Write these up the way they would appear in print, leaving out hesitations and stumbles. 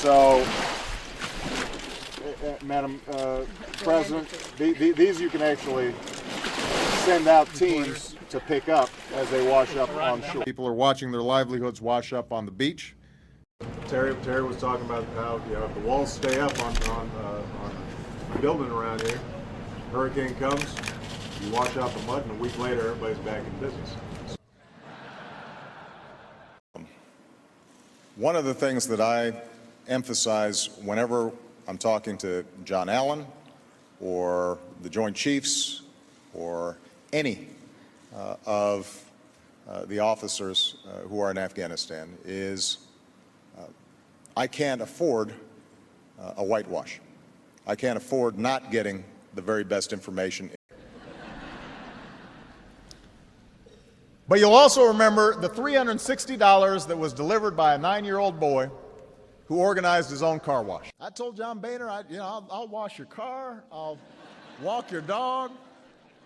So, Madam President, these you can actually send out teams to pick up as they wash up on shore. People are watching their livelihoods wash up on the beach. Terry was talking about how if the walls stay up on a building around here, hurricane comes, you wash out the mud, and a week later everybody's back in business. One of the things that I emphasize whenever I'm talking to John Allen or the Joint Chiefs or any of the officers who are in Afghanistan is I can't afford a whitewash. I can't afford not getting the very best information. But you'll also remember the $360 that was delivered by a 9-year-old boy who organized his own car wash. I told John Boehner, I'll wash your car, I'll walk your dog,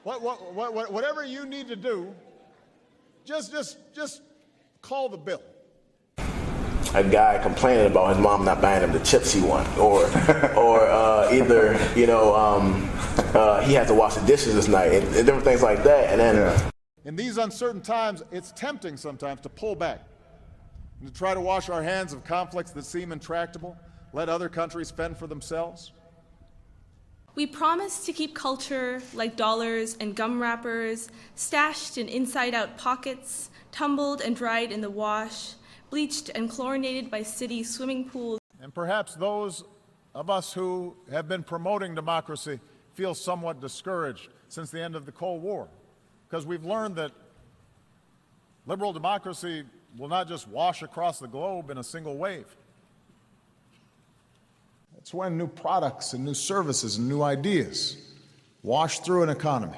whatever you need to do, just call the bill. A guy complaining about his mom not buying him the chips he wants, or either he has to wash the dishes this night, and different things like that, and then. Yeah. In these uncertain times, it's tempting sometimes to pull back and to try to wash our hands of conflicts that seem intractable, let other countries fend for themselves. We promise to keep culture like dollars and gum wrappers stashed in inside-out pockets, tumbled and dried in the wash, bleached and chlorinated by city swimming pools. And perhaps those of us who have been promoting democracy feel somewhat discouraged since the end of the Cold War, because we've learned that liberal democracy will not just wash across the globe in a single wave. It's when new products and new services and new ideas wash through an economy.